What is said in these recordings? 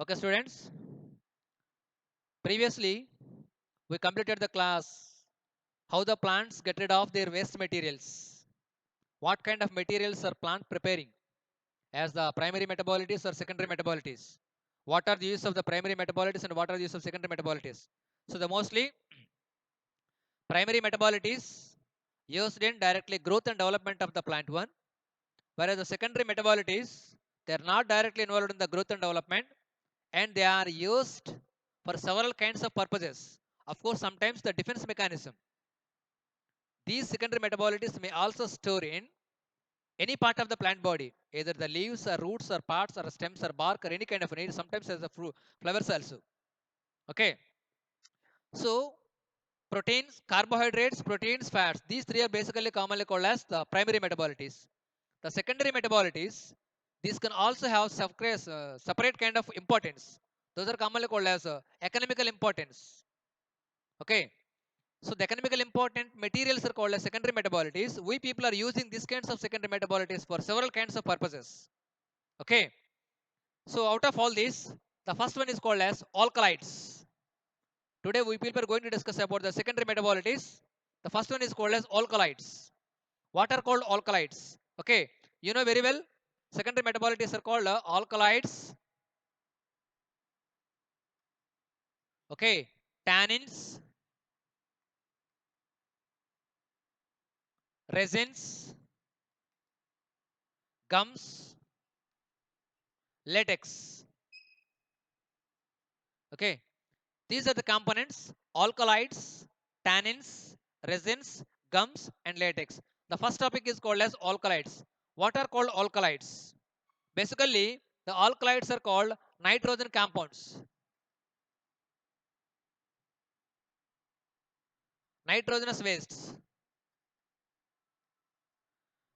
Okay, students. Previously, we completed the class how the plants get rid of their waste materials. What kind of materials are plant preparing as the primary metabolites or secondary metabolites? What are the use of the primary metabolites and what are the use of secondary metabolites? So the mostly primary metabolites used in directly growth and development of the plant one, whereas the secondary metabolites they are not directly involved in the growth and development and they are used for several kinds of purposes. Of course, sometimes the defense mechanism. These secondary metabolites may also store in any part of the plant body, either the leaves or roots or parts or stems or bark or any kind of need, sometimes as the fruit, flowers also. Okay. So proteins, carbohydrates, proteins, fats, these three are basically commonly called as the primary metabolites. The secondary metabolites, these can also have separate kind of importance. Those are commonly called as economical importance. Okay. So the economical important materials are called as secondary metabolites. We people are using these kinds of secondary metabolites for several kinds of purposes. Okay. So out of all these, the first one is called as alkalides. Today we people are going to discuss about the secondary metabolites. The first one is called as alkalides. What are called alkalides? Okay. You know very well, secondary metabolites are called alkalides. Okay. Tannins, resins, gums, latex. Okay. These are the components alkalides, tannins, resins, gums, and latex. The first topic is called as alkalides. What are called alkalides? Basically, the alkalides are called nitrogen compounds. Nitrogenous wastes.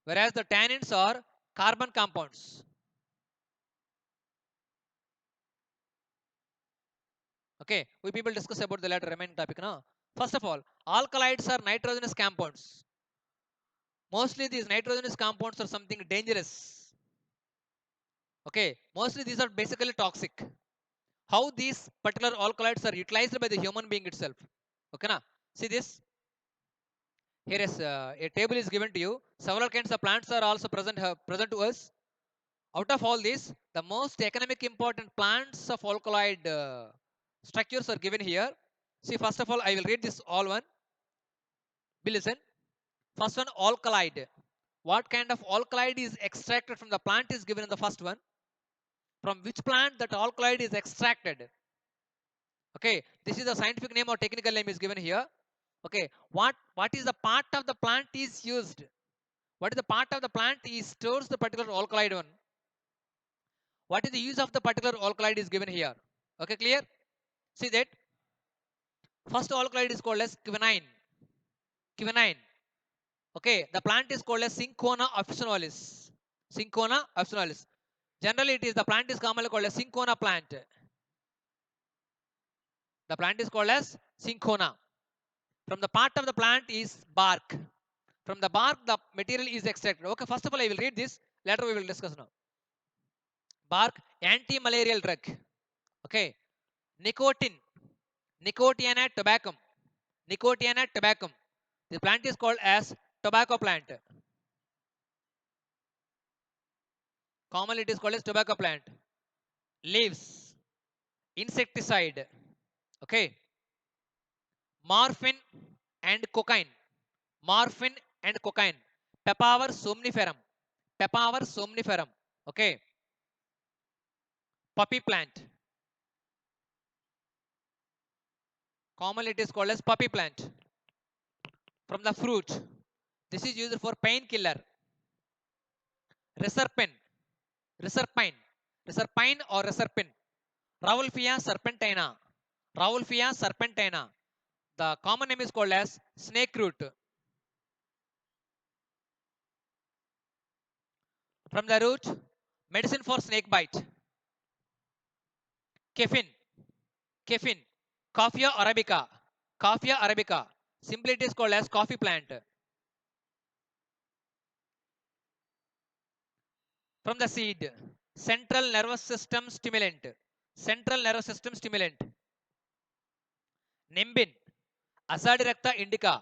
Whereas the tannins are carbon compounds. Okay, we people discuss about the later remaining topic now. First of all, alkalides are nitrogenous compounds. Mostly these nitrogenous compounds are something dangerous. Okay, mostly these are basically toxic. How these particular alkaloids are utilized by the human being itself? Okay, na? See this. Here is a table is given to you. Several kinds of plants are also present to us. Out of all these, the most economic important plants of alkaloid structures are given here. See, first of all, I will read this all one. Be listen. First one, alkaloid. What kind of alkaloid is extracted from the plant is given in the first one. From which plant that alkaloid is extracted? Okay, this is the scientific name or technical name is given here. Okay, what is the part of the plant is used? What is the part of the plant is stores the particular alkaloid one? What is the use of the particular alkaloid is given here? Okay, clear? See that first alkaloid is called as quinine. Quinine. Okay, the plant is called as Cinchona officinalis. Cinchona officinalis. Generally, it is the plant is commonly called as Cinchona plant. The plant is called as Cinchona. From the part of the plant is bark. From the bark, the material is extracted. Okay, first of all, I will read this. Later, we will discuss now. Bark, anti-malarial drug. Okay, nicotine, Nicotiana tobacco. Nicotiana tobacco. The plant is called as tobacco plant. Commonly, it is called as tobacco plant. Leaves, insecticide. Okay, morphine and cocaine. Morphine and cocaine. Papaver somniferum. Papaver somniferum. Okay, poppy plant. Commonly, it is called as poppy plant. From the fruit, this is used for painkiller. Reserpine. Reserpine. Reserpine or reserpine. Rauwolfia serpentina. Rauwolfia serpentina. The common name is called as snake root. From the root, medicine for snake bite. Caffeine. Caffeine. Coffea arabica. Coffea arabica. Simply it is called as coffee plant. From the seed, central nervous system stimulant. central nervous system stimulant. Nimbin, Azadirachta indica,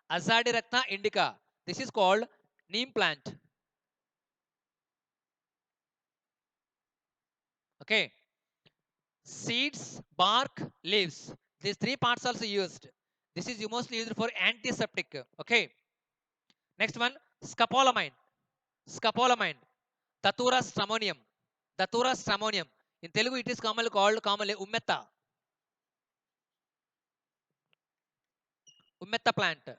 Azadirachta indica. This is called neem plant. Okay, seeds, bark, leaves. These three parts also used. This is mostly used for antiseptic. Okay, next one, scopolamine. Scopolamine, Datura stramonium. Datura stramonium. In Telugu, it is commonly ummetta. Ummetta plant.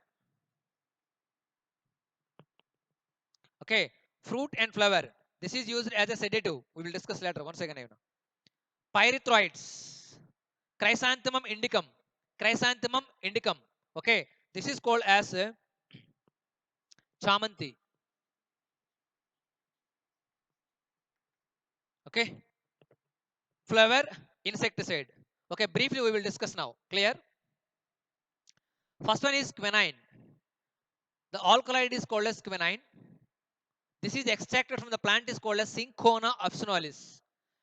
Okay, fruit and flower. This is used as a sedative. We will discuss later. One second. Pyrethroids. Chrysanthemum indicum. Chrysanthemum indicum. Okay, this is called as chamanti. Okay, flower insecticide. Okay, briefly we will discuss now. Clear? First one is quinine. The alkaloid is called as quinine. This is extracted from the plant is called as Cinchona officinalis.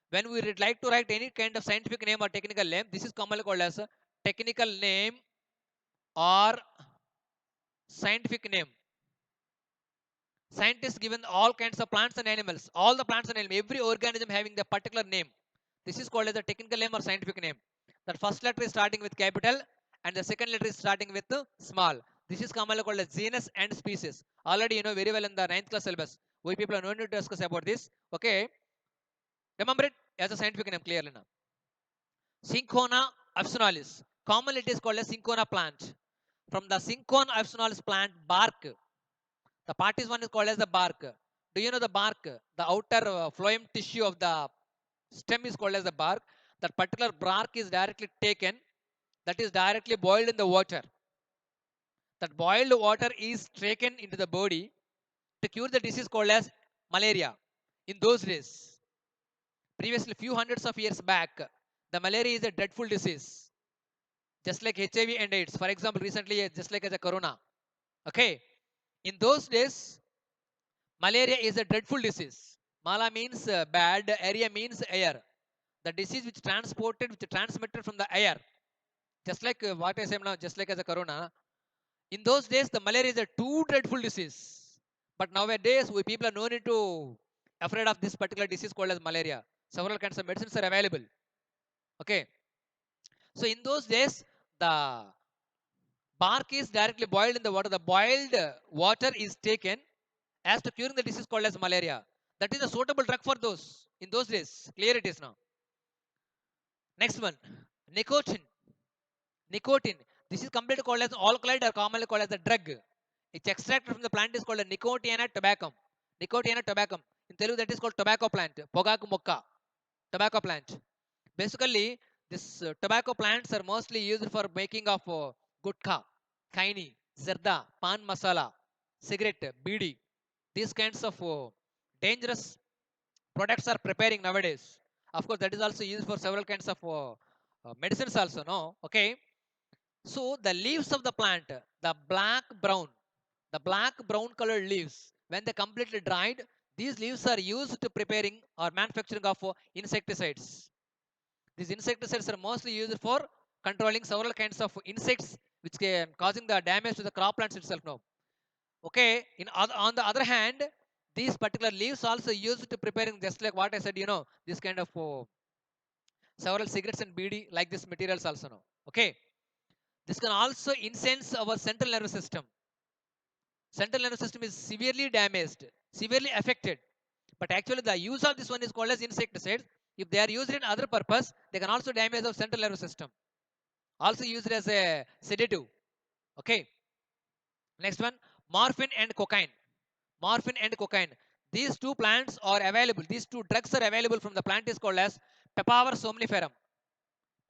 When we would like to write any kind of scientific name or technical name, this is commonly called as a technical name or scientific name. Scientists given all kinds of plants and animals, all the plants and animals, every organism having the particular name. This is called as a technical name or scientific name. The first letter is starting with capital and the second letter is starting with small. This is commonly called as genus and species. Already you know very well in the 9th class syllabus. We people are no need to discuss about this. Okay, remember it as a scientific name clearly now. Cinchona officinalis. Commonly it is called as cinchona plant. From the Cinchona officinalis plant bark, the part is one is called as the bark. Do you know the bark? The outer phloem tissue of the stem is called as the bark. That particular bark is directly taken, that is directly boiled in the water. That boiled water is taken into the body to cure the disease called as malaria. In those days, previously few hundreds of years back, the malaria is a dreadful disease, just like HIV and AIDS. For example, recently, just like as a corona. Okay, in those days, malaria is a dreadful disease. Mala means bad, area means air. The disease which transmitted from the air, just like what I say now, just like as a corona. In those days, the malaria is a too dreadful disease. But nowadays, we people are no need to afraid of this particular disease called as malaria. Several kinds of medicines are available. Okay. So in those days, the bark is directly boiled in the water. The boiled water is taken as to curing the disease called as malaria. That is a suitable drug for those in those days. Clear it is now. Next one, nicotine. Nicotine. This is completely called as alkaloid or commonly called as a drug. It's extracted from the plant is called a Nicotiana tabacum. Nicotiana tabacum. In Telugu that is called tobacco plant. Pogaku mokka. Tobacco plant. Basically, this tobacco plants are mostly used for making of gutka, kaini, zerda, pan masala, cigarette, bidi. These kinds of dangerous products are preparing nowadays. Of course, that is also used for several kinds of medicines also. No, okay. So the leaves of the plant, the black brown colored leaves, when they completely dried, these leaves are used to preparing or manufacturing of insecticides. These insecticides are mostly used for controlling several kinds of insects which can causing the damage to the crop plants itself now. Okay, on the other hand, these particular leaves also used to preparing just like what I said, this kind of several cigarettes and BD like this materials also now. Okay, this can also incense our central nervous system. Central nervous system is severely damaged, severely affected. But actually, the use of this one is called as insecticides. If they are used in other purpose, they can also damage our central nervous system. Also used as a sedative. Okay. Next one, morphine and cocaine. Morphine and cocaine. These two plants are available. These two drugs are available from the plant is called as Papaver somniferum.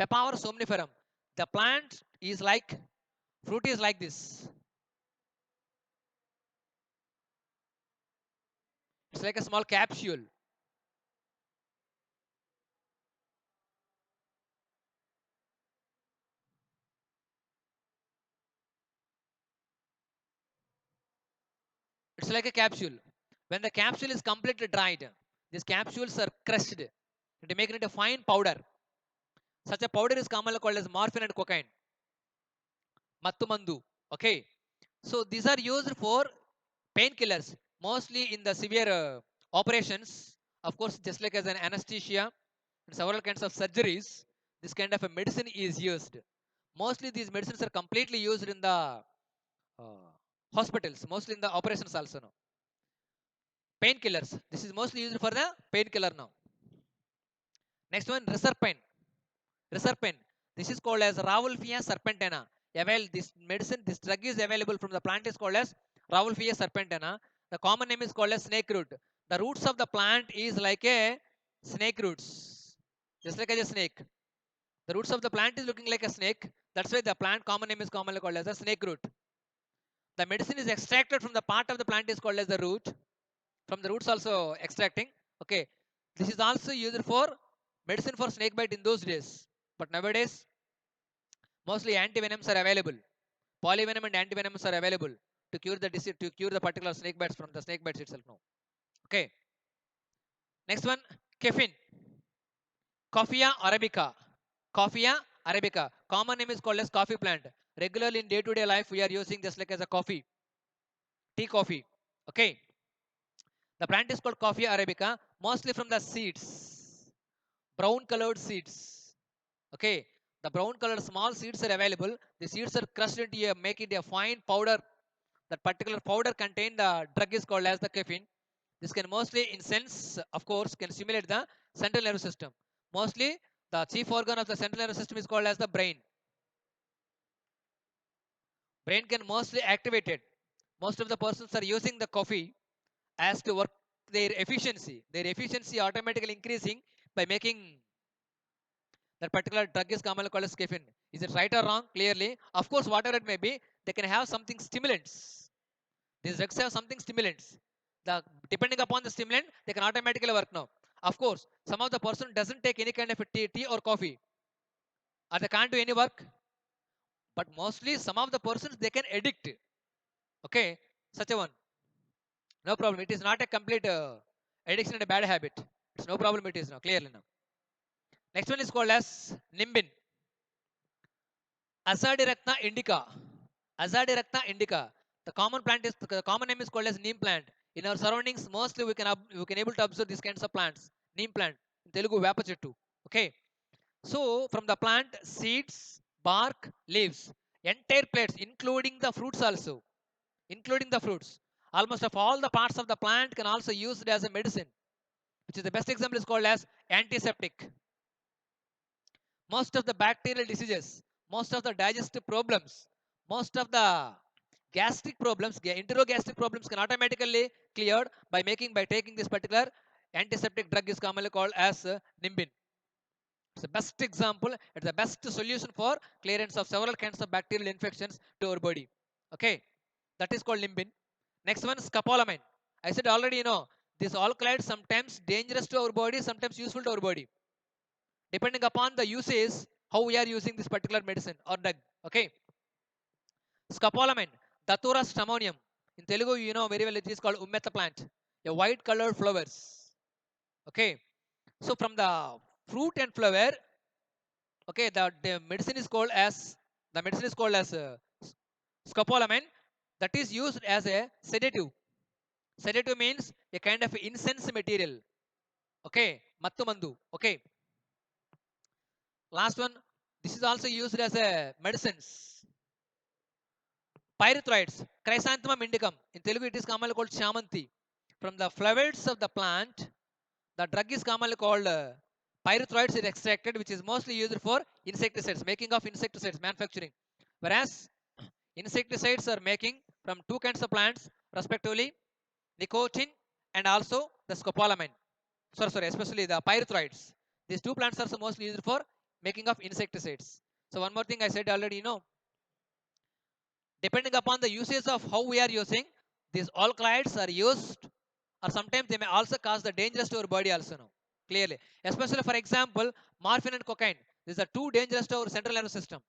Papaver somniferum. The plant is like fruit is like this. It's like a small capsule. It's like a capsule. When the capsule is completely dried, these capsules are crushed to make it into fine powder. Such a powder is commonly called as morphine and cocaine. Mattu mandu. Okay. So these are used for painkillers, mostly in the severe operations. Of course, just like as an anesthesia and several kinds of surgeries, this kind of a medicine is used. Mostly these medicines are completely used in the uh, hospitals, mostly in the operations also now. Painkillers. This is mostly used for the painkiller now. Next one, reserpine. Reserpine. This is called as Rauwolfia serpentina. Avail this medicine, this drug is available from the plant is called as Rauwolfia serpentina. The common name is called as snake root. The roots of the plant is like a snake roots, just like as a snake. The roots of the plant is looking like a snake. That's why the plant common name is commonly called as a snake root. The medicine is extracted from the part of the plant is called as the root. From the roots also extracting. Okay, this is also used for medicine for snake bite in those days. But nowadays, mostly antivenoms are available. Polyvenom and antivenoms are available to cure the disease, to cure the particular snake bites from the snake bites itself now. Okay. Next one, caffeine. Coffea arabica. Coffea arabica. Common name is called as coffee plant. Regularly in day-to-day life, we are using just like as a coffee, tea coffee. Okay. The plant is called Coffea arabica, mostly from the seeds, brown colored seeds. Okay. The brown colored small seeds are available. The seeds are crushed into a, make it a fine powder. That particular powder contain the drug is called as the caffeine. This can mostly, in sense, of course, can stimulate the central nervous system. Mostly, the chief organ of the central nervous system is called as the brain. Brain can mostly activate it. Most of the persons are using the coffee as to work their efficiency. Their efficiency automatically increasing by making that particular drug is commonly called as caffeine. Is it right or wrong? Clearly, of course, whatever it may be, they can have something stimulants. These drugs have something stimulants. The depending upon the stimulant, they can automatically work now. Of course, some of the person doesn't take any kind of a tea or coffee, or they can't do any work. But mostly, some of the persons they can addict. Okay, such a one. No problem. It is not a complete addiction and a bad habit. It's no problem. It is now clearly now. Next one is called as nimbin. Azadirachta indica. Azadirachta indica. The common plant is the common name is called as neem plant. In our surroundings, mostly we can able to observe these kinds of plants. Neem plant. In Telugu, Vapa Chettu. Okay. So from the plant, seeds, bark, leaves, entire plates, including the fruits also, including the fruits. Almost of all the parts of the plant can also used as a medicine, which is the best example is called as antiseptic. Most of the bacterial diseases, most of the digestive problems, most of the gastric problems, enterogastric problems can automatically cleared by taking this particular antiseptic drug is commonly called as nimbin. It's the best example. It's the best solution for clearance of several kinds of bacterial infections to our body. Okay, that is called nimbin. Next one, scopolamine. I said already, this alkaloid sometimes dangerous to our body, sometimes useful to our body, depending upon the usage, how we are using this particular medicine or drug. Okay, scopolamine, Datura stramonium. In Telugu, you know very well it is called ummetta plant, a white colored flowers. Okay, so from the fruit and flower, okay, the medicine is called as the medicine is called as scopolamine, that is used as a sedative. Sedative means a kind of incense material. Okay, mattu mandu. Okay, last one. This is also used as a medicines. Pyrethroids, Chrysanthemum indicum. In Telugu, it is commonly called Shamanti. From the flowers of the plant, the drug is commonly called pyrethroids is extracted, which is mostly used for insecticides, making of insecticides, manufacturing. Whereas insecticides are making from two kinds of plants, respectively, nicotine and also the scopolamine. Sorry, especially the pyrethroids. These two plants are mostly used for making of insecticides. So one more thing I said already, depending upon the usage of how we are using, these alkaloids are used, or sometimes they may also cause the dangers to our body also now. Clearly, especially for example, morphine and cocaine. These are two dangerous to our central nervous system.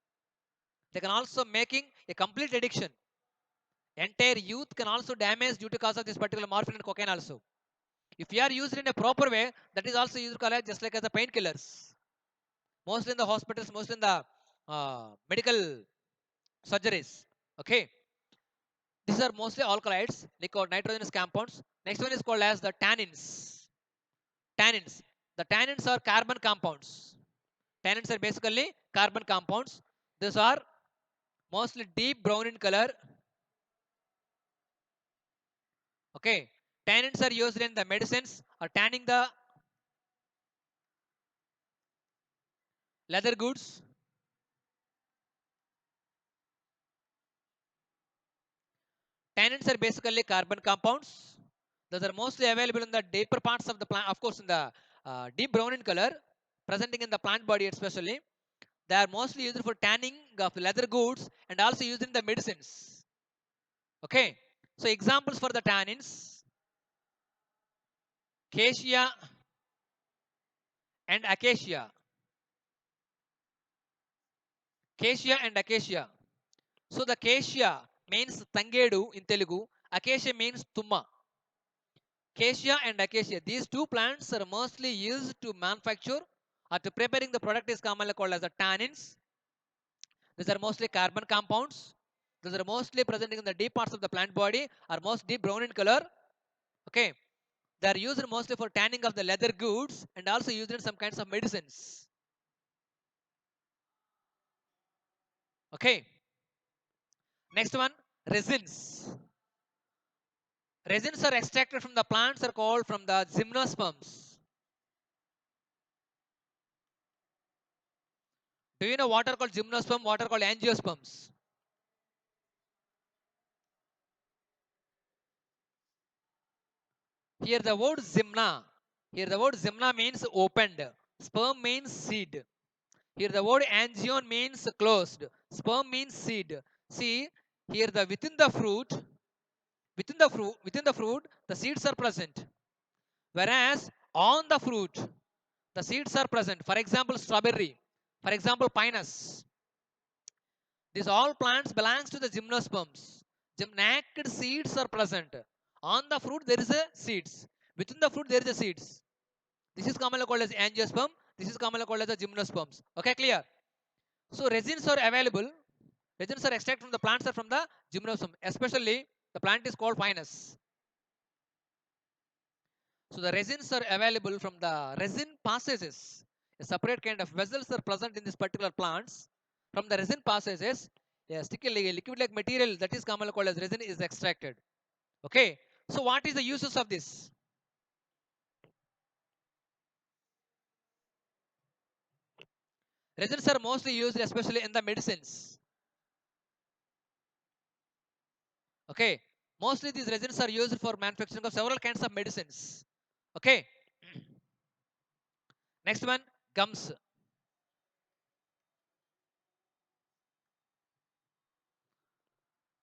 They can also making a complete addiction. Entire youth can also damage due to cause of this particular morphine and cocaine also. If you are used in a proper way, that is also used just like as the painkillers. mostly in the hospitals, mostly in the medical surgeries. Okay, these are mostly alkaloids, nitrogenous compounds. Next one is called as the tannins. Tannins, the tannins are carbon compounds. Tannins are basically carbon compounds. These are mostly deep brown in color. Okay, tannins are used in the medicines or tanning the leather goods. Tannins are basically carbon compounds. Those are mostly available in the deeper parts of the plant, of course, in the deep brown in color, presenting in the plant body especially. They are mostly used for tanning of leather goods and also used in the medicines. Okay, so examples for the tannins: cassia and acacia. Cassia and acacia. So the cassia means tangedu in Telugu. Acacia means tumma. Cassia and acacia. These two plants are mostly used to manufacture or to preparing the product is commonly called as the tannins. These are mostly carbon compounds. These are mostly presenting in the deep parts of the plant body, are most deep brown in color. Okay, they are used mostly for tanning of the leather goods and also used in some kinds of medicines. Okay, next one, resins. Resins are extracted from the plants are called from the gymnosperms. Do you know what are called gymnosperm? What are called angiosperms? Here the word zymna. Here the word zymna means opened. Sperm means seed. Here the word angion means closed. Sperm means seed. See, here the within the fruit, the seeds are present. Whereas on the fruit, the seeds are present. For example, strawberry. For example, pinus. These all plants belongs to the gymnosperms. Naked seeds are present. On the fruit, there is a seeds. Within the fruit, there is a seeds. This is commonly called as angiosperm. This is commonly called as the gymnosperms. Okay, clear? So resins are available. Resins are extracted from the plants or from the gymnosperm. Especially the plant is called pinus. So the resins are available from the resin passages. A separate kind of vessels are present in these particular plants. From the resin passages, a sticky liquid-like material that is commonly called as resin is extracted. Okay. So what is the uses of this? Resins are mostly used especially in the medicines. Okay. Mostly these resins are used for manufacturing of several kinds of medicines. Okay. Next one, gums.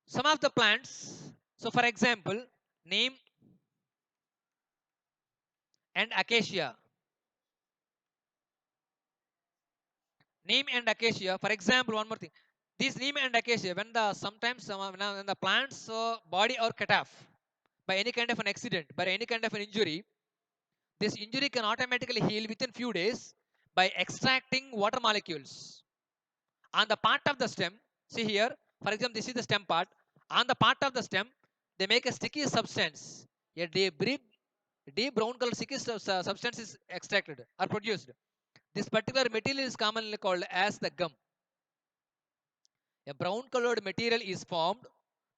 Some of the plants. So for example, neem and acacia. Neem and acacia. For example, one more thing. These neem and acacia, when the sometimes when the plant's body are cut off by any kind of an accident, by any kind of an injury, this injury can automatically heal within few days by extracting water molecules on the part of the stem. See here, for example, this is the stem part. On the part of the stem, they make a sticky substance. A deep brown color sticky substance is extracted or produced. This particular material is commonly called as the gum. A brown colored material is formed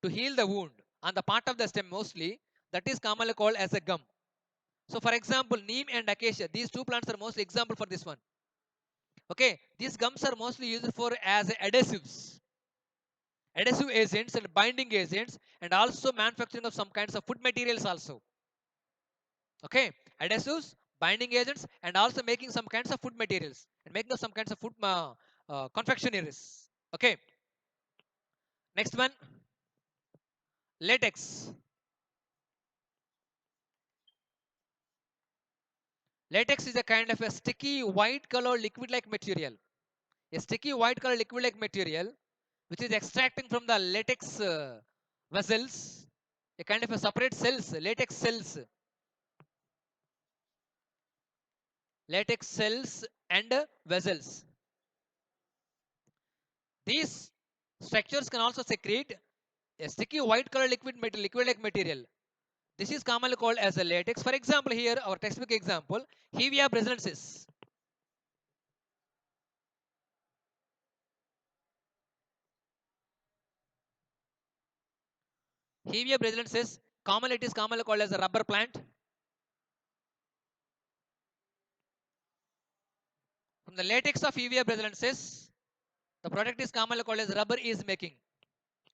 to heal the wound on the part of the stem mostly, that is commonly called as a gum. So for example, neem and acacia, these two plants are mostly example for this one. Okay, these gums are mostly used for as adhesives, adhesive agents and binding agents, and also manufacturing of some kinds of food materials also. Okay, adhesives, binding agents, and also making some kinds of food materials and making of some kinds of food confectionaries. Okay, next one, latex. Latex is a kind of a sticky white color liquid like material. A sticky white color liquid like material which is extracting from the latex vessels, a kind of a separate cells, latex cells and vessels. These structures can also secrete a sticky white color liquid like material. This is commonly called as a latex. For example, here our textbook example, Hevia brasilensis. Hevia brasilensis, commonly it is commonly called as a rubber plant. From the latex of Hevia brasilensis, the product is commonly called as rubber is making.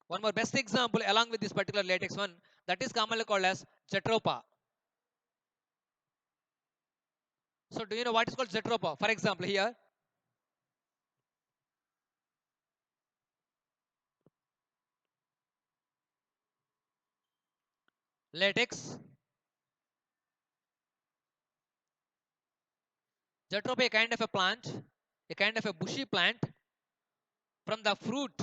One more best example along with this particular latex one, that is commonly called as Jatropha. So do you know what is called Jatropha? For example, here latex. Jatropha a kind of a plant, a kind of a bushy plant from the fruit,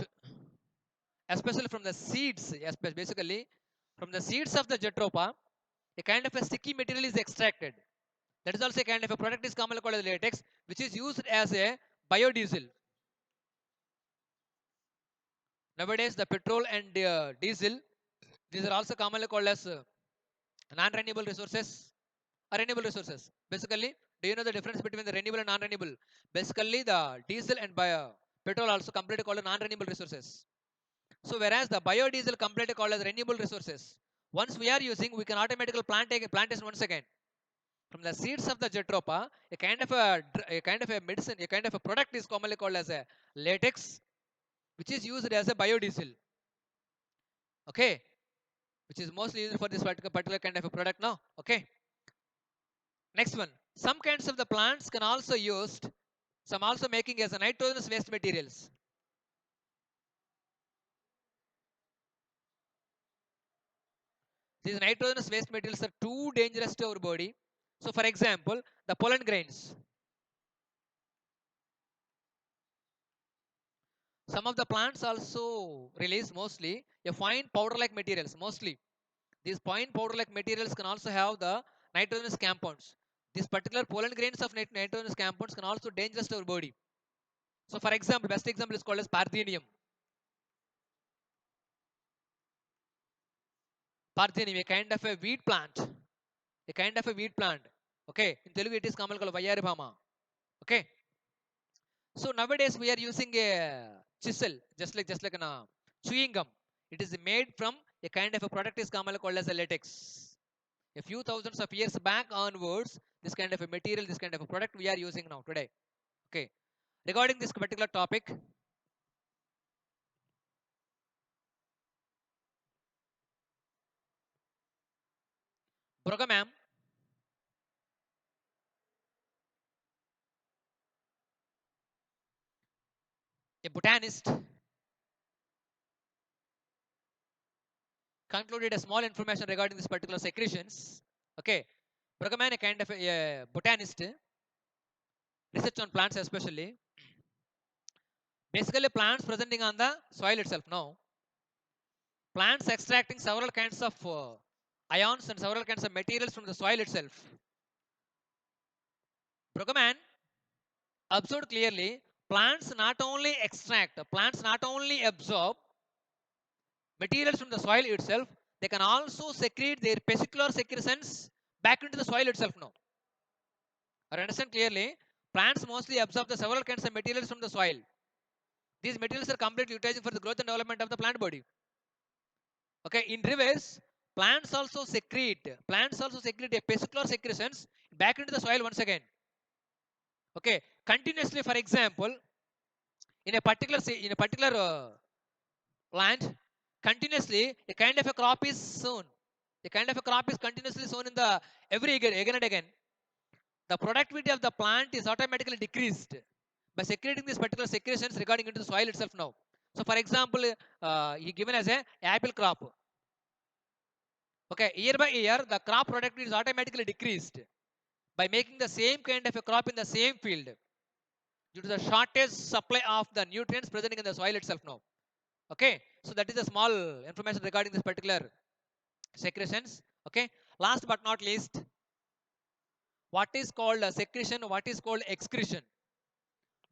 especially from the seeds, basically from the seeds of the Jatropha, a kind of a sticky material is extracted. That is also a kind of a product is commonly called as latex, which is used as a biodiesel. Nowadays, the petrol and diesel, these are also commonly called as non-renewable resources or renewable resources. Basically, do you know the difference between the renewable and non-renewable? Basically, the diesel and petrol also completely called non-renewable resources. So, whereas the biodiesel completely called as renewable resources. Once we are using, we can automatically plantation once again. From the seeds of the Jatropha, a kind of a medicine, a kind of a product is commonly called as a latex, which is used as a biodiesel. Okay, which is mostly used for this particular kind of a product now. Okay, next one. Some kinds of the plants can also used, some also making as a nitrogenous waste materials. These nitrogenous waste materials are too dangerous to our body. So, for example, the pollen grains. Some of the plants also release mostly a fine powder-like materials. Mostly, these fine powder-like materials can also have the nitrogenous compounds. These particular pollen grains of nitrogenous compounds can also dangerous to our body. So, for example, best example is called as Parthenium. Parthenium, a kind of a weed plant. A kind of a weed plant. Okay, in Telugu it is commonly called Vayaribhama. Okay, so nowadays we are using a chisel, just like a chewing gum. It is made from a kind of a product is commonly called as a latex. A few thousands of years back onwards, this kind of a material, this kind of a product we are using now today. Okay, regarding this particular topic, Brughamam, a botanist, concluded a small information regarding this particular secretions. Okay, Brughamam, a kind of a botanist, research on plants especially. Basically, plants presenting on the soil itself now. Plants extracting several kinds of ions and several kinds of materials from the soil itself. Bruggeman observed clearly plants not only absorb materials from the soil itself, they can also secrete their particular secretions back into the soil itself now. Or understand clearly, plants mostly absorb the several kinds of materials from the soil. These materials are completely utilizing for the growth and development of the plant body. Okay, in reverse, plants also secrete a particular secretions back into the soil once again. Okay, continuously, for example, in a particular land, continuously a kind of a crop is sown. A kind of a crop is continuously sown in the every year, again and again. The productivity of the plant is automatically decreased by secreting these particular secretions regarding into the soil itself now. So, for example, he given as a apple crop. Okay, year by year, the crop productivity is automatically decreased by making the same kind of a crop in the same field due to the shortage supply of the nutrients present in the soil itself now. Okay, so that is a small information regarding this particular secretions. Okay, last but not least, what is called a secretion, what is called excretion.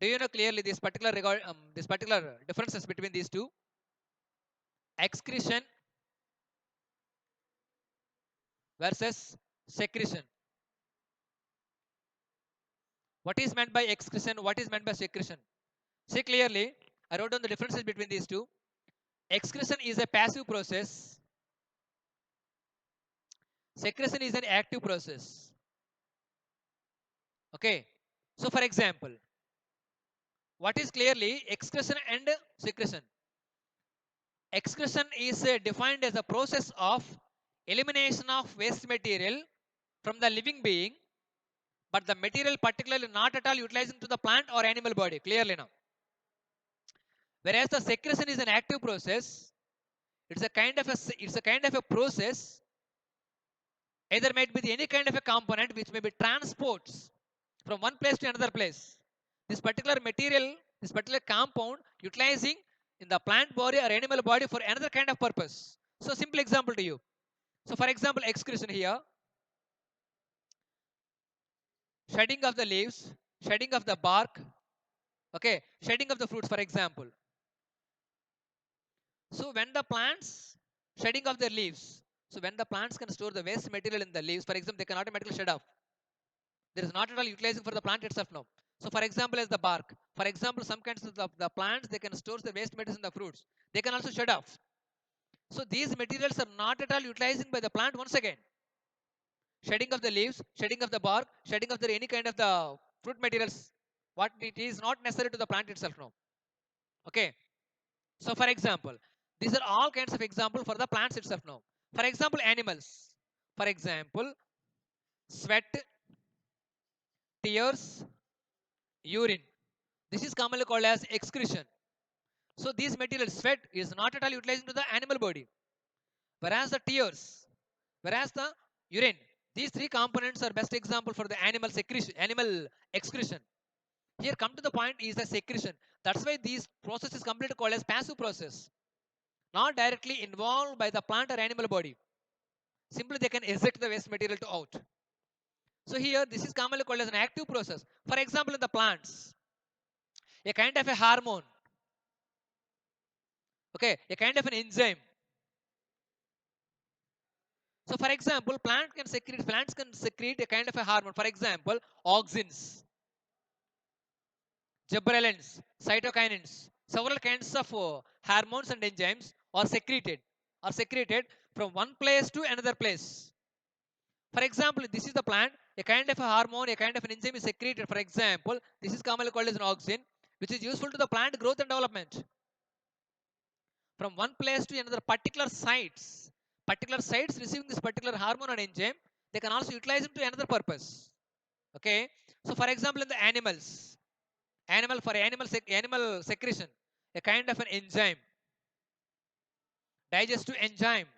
Do you know clearly this particular differences between these two? Excretion versus secretion. What is meant by excretion? What is meant by secretion? See clearly, I wrote down the differences between these two. Excretion is a passive process. Secretion is an active process. Okay. So for example, what is clearly excretion and secretion? Excretion is defined as a process of elimination of waste material from the living being, but the material particularly not at all utilizing to the plant or animal body. Clearly now. Whereas the secretion is an active process, it's a kind of a process, either might be any kind of a component which may be transports from one place to another place. This particular material, this particular compound utilizing in the plant body or animal body for another kind of purpose. So simple example to you. So for example, excretion here, shedding of the leaves, shedding of the bark, okay, shedding of the fruits, for example. So when the plants shedding of their leaves, so when the plants can store the waste material in the leaves, for example, they can automatically shed off. There is not at all utilizing for the plant itself now. So for example, as the bark, for example, some kinds of the plants, they can store the waste materials in the fruits. They can also shed off. So these materials are not at all utilizing by the plant once again. Shedding of the leaves, shedding of the bark, shedding of the any kind of the fruit materials, what it is not necessary to the plant itself now. Okay. So for example, these are all kinds of example for the plants itself now. For example, animals. For example, sweat, tears, urine. This is commonly called as excretion. So these materials, sweat is not at all utilizing to the animal body. Whereas the tears, whereas the urine, these three components are best example for the animal excretion. Here come to the point is the secretion. That's why these process is completely called as passive process. Not directly involved by the plant or animal body. Simply they can eject the waste material to out. So here this is commonly called as an active process. For example, in the plants, a kind of a hormone, okay, a kind of an enzyme. So for example, plants can secrete a kind of a hormone. For example, auxins, gibberellins, cytokinins, several kinds of hormones and enzymes are secreted from one place to another place. For example, this is the plant, a kind of a hormone, a kind of an enzyme is secreted. For example, this is commonly called as an auxin, which is useful to the plant growth and development. From one place to another particular sites receiving this particular hormone or enzyme, they can also utilize them to another purpose. Okay. So for example, in the animal secretion, a kind of an enzyme, digestive enzyme.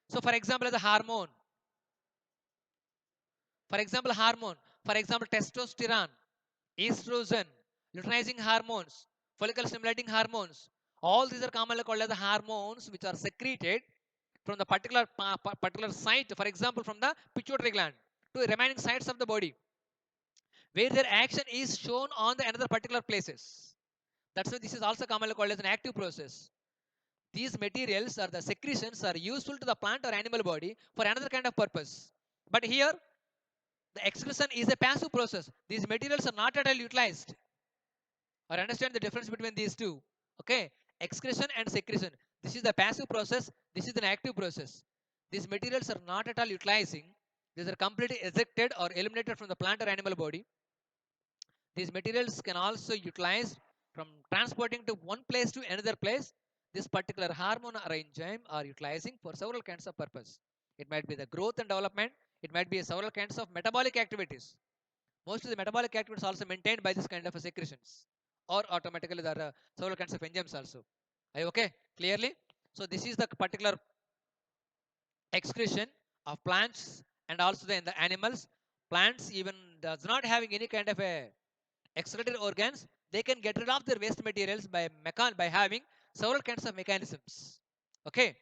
So for example, as a hormone, for example, hormone, for example, testosterone, estrogen, luteinizing hormones, follicle stimulating hormones. All these are commonly called as the hormones which are secreted from the particular site, for example, from the pituitary gland to the remaining sites of the body, where their action is shown on the another particular places. That's why this is also commonly called as an active process. These materials or the secretions are useful to the plant or animal body for another kind of purpose. But here, the excretion is a passive process. These materials are not at all utilized. Or understand the difference between these two. Okay, excretion and secretion. This is the passive process. This is an active process. These materials are not at all utilizing. These are completely ejected or eliminated from the plant or animal body. These materials can also utilize from transporting to one place to another place. This particular hormone or enzyme are utilizing for several kinds of purpose. It might be the growth and development. It might be several kinds of metabolic activities. Most of the metabolic activities also maintained by this kind of secretions, or automatically there are several kinds of enzymes also. Are you okay? Clearly? So this is the particular excretion of plants and also in the animals. Plants even does not having any kind of a excretory organs. They can get rid of their waste materials by having several kinds of mechanisms. Okay.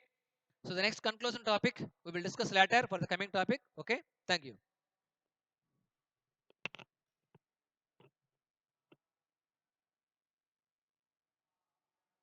So the next conclusion topic we will discuss later for the coming topic. Okay. Thank you.